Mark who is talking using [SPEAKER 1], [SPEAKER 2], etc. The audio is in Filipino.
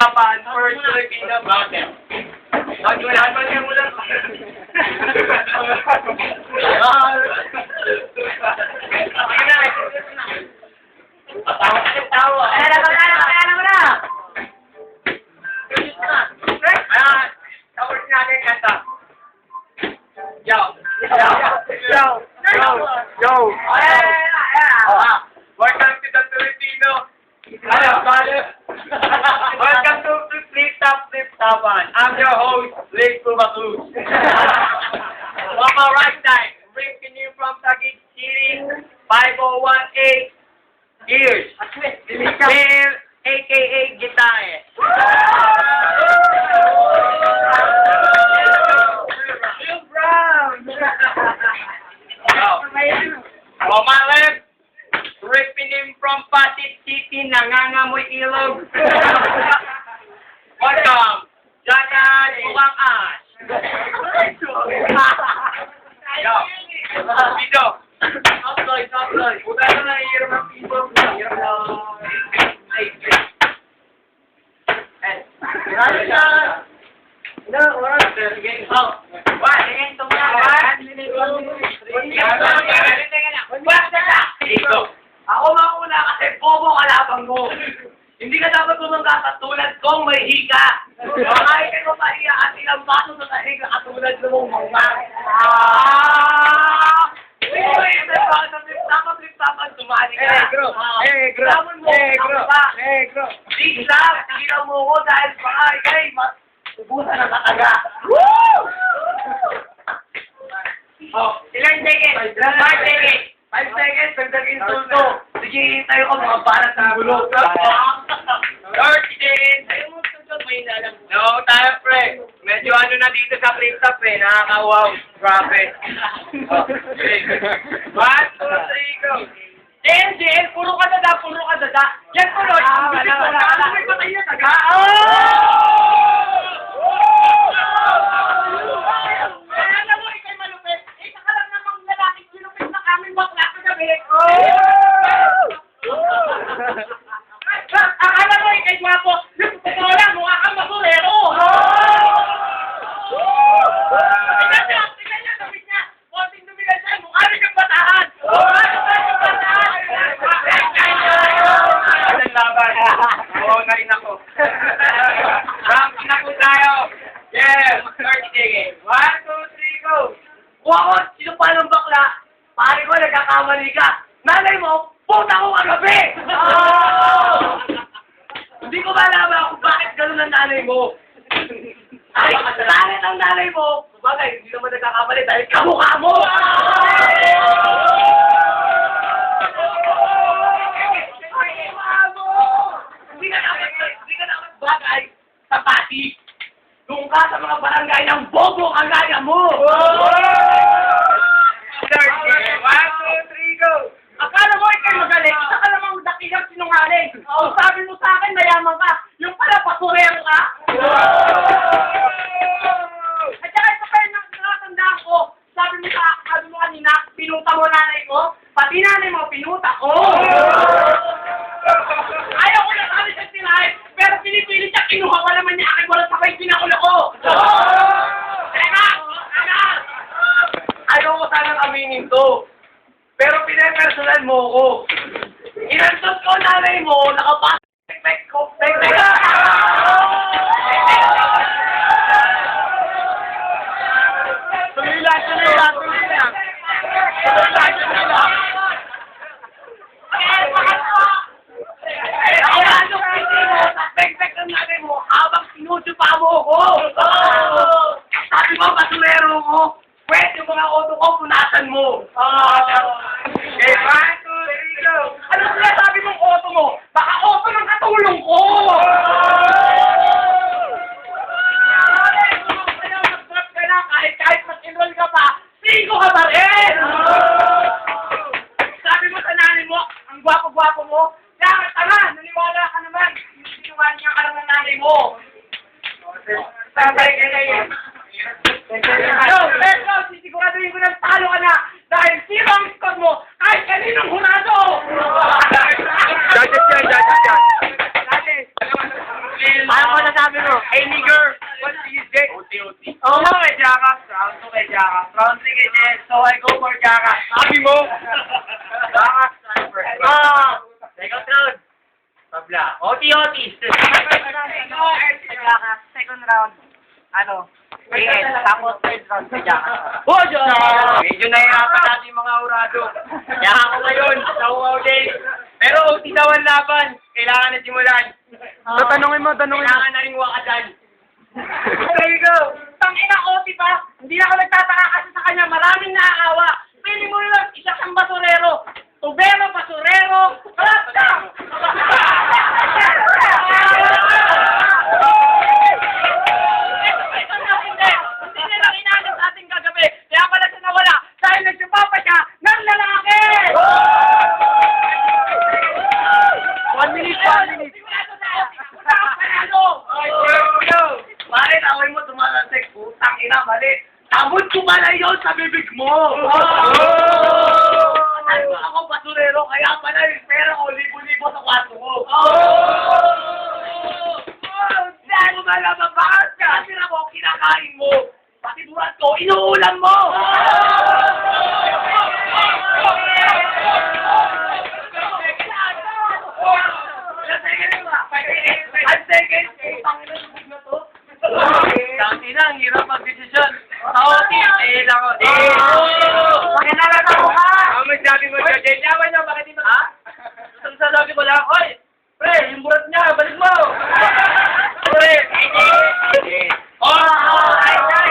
[SPEAKER 1] Tapan, first Filipino battle. Nagulahan pa niya mula. Tawa. Ayan mo na. Tapos natin kanta. Yo. Welcome to the Filipino. Welcome to Flip Tapan. I'm your host, Blake Pumaclus. On my right side, bringing you from Taguig City, 5018 years. Bill, aka Gitae. Bill Brown. On my left, ripping him from Pasig City, nangangamoy ilog. Welcome, Jagan Uwang Ash. Yo, Pito. Soft-boy. Puta na nahihirap ng people. Hirap na. Ako mauna kasi bobo kalabang mo. Hindi ka dapat tumangga katulad kong may hika. Makakain ka mo mahiya at ilang baso sa kahiga katulad mo mga. Flip-tapan, tumali ka. Negro. Please lang, hilaw mo ko dahil baka ikay ubusan ng kataga. Ilang seconds? 5 seconds, dagdag insulto. Sige, tayo ko mga balat ng gulo. 30 seconds. No, tayo, pre. Medyo ano na dito sa flip-top eh. Nakaka-wow. Grabe. Okay. 1, 2, 3, go. JL, puro ka dada. Yan po, Lord. Wala. May patay na taga. Alam mo, ikay malupit. Isa ka lang namang lalaking sinupit na kaming bakla sa gabi. Akala mo, ikay gwapo. Yung totoo lang, mukha kang masulero. Tingnan niya, sabi niya. Konting dumilan siya, mukha rin kang batahan. Oo, narin ako. Ramping na po tayo. Yes, 30 seconds. 1, 2, 3, go. Kuha ko, sino pa ng bakla? Pare ko, nagkakamali ka. Nanay mo, puta ko kagabi! Hindi ko malaman kung bakit gano'n ang nanay mo. Ay, kasalanan ang nanay mo. Sabagay, hindi naman nagkakamali dahil kamukha mo! Hindi ka dapat bagay sa pati. Doon ka sa mga barangay ng bobo kagaya mo! 30, 1, 2, 3, go! Akala mo ikay magaling, isa ka namang dakilang sinungaling. Kung sabi mo sa akin, mayaman ka, yung pala pasurero ka. At saka ito pa yung nakatandaan ko, sabi mo kanina, pinuta mo nanay ko, pati nanay mo, pinuta ko. Ayaw ko na sabi sa tinahin, pero pinipilit siya, kinuha ko naman niya akin, walang sakay pinakulo ko. Teka! Ayaw ko sanang aminin to. Pero pinapersonal mo ko. Inantos ko nanay mo, nakapasok ko. Tumila. Ako na yung piti mo, pek-pek ng nanay mo, habang sinusupa mo ko. Sabi mo, basurero mo. Pwede yung mga auto ko, punasan mo. Okay, 1, 2, 3, go. Ano sila sabi mong auto mo? Baka auto ng katulong ko. Mag-drop ka na, kahit mag-enroll ka pa, 5 ka pa rin. Sabi mo sa nanay mo, ang gwapo-gwapo mo, kaya tanga, naniwala ka naman. Sinuwan niya ka lang ng nanay mo. Sabay ka na yun. Let's go! Sisiguraduhin ko ng talo ka na dahil zero ang score mo kahit kaninong hurado!
[SPEAKER 2] Judges yan.
[SPEAKER 1] Ayaw mo
[SPEAKER 2] sabi mo?
[SPEAKER 1] Hey, nigger! What's the music? OT. Oo nga, kay Jackass. Round 2 kay Jackass. Round 3 kay Jess. So, I go for Jackass. Sabi mo? Jackass. Second round. Tabla. OT.
[SPEAKER 2] Second round. Ano? AN. Tapos third round si Jackass.
[SPEAKER 1] Oh, Jackass! Medyo nahihirapan natin yung mga urado. Kaya ako ngayon, sa Wow Day. Pero OT daw ang laban. Kailangan na simulan.
[SPEAKER 2] Tanungin mo.
[SPEAKER 1] Kailangan na rin wakadan.
[SPEAKER 2] There you go. Tangina OT pa. Hindi ako nagtataka kasi sa kanya. Maraming naaawa. Pili mo lang isa siyang basurero. Tubero, basurero. Basta! Hindi nila inalis sa ating kagabi. Kaya pala siya nawala. Dahil nagsipapa siya ng lalaki! 1 minute. Sigurado na. Wala ka panalo.
[SPEAKER 1] Pare, away mo tumalasik. Putang ina, mali. Abot ko pala yun sa bibig mo. Ano ba ako basurero, kaya pala yung pera ko, libo-libo sa kwarto ko. Dahil mo malaman, bakit kasi ako kinakain mo? Pati burat ko, inuulam mo! Tangina, ang hirap mag-desisyon. Sa OT, lang ako.
[SPEAKER 2] Pakinalan ako ka!
[SPEAKER 1] Ang magsabi mo siya, Jay, yaman niya, bakit di ba? Ha? Ang sasabi ko lang, oy, pre, yung burat niya, balik mo! Pre, oh!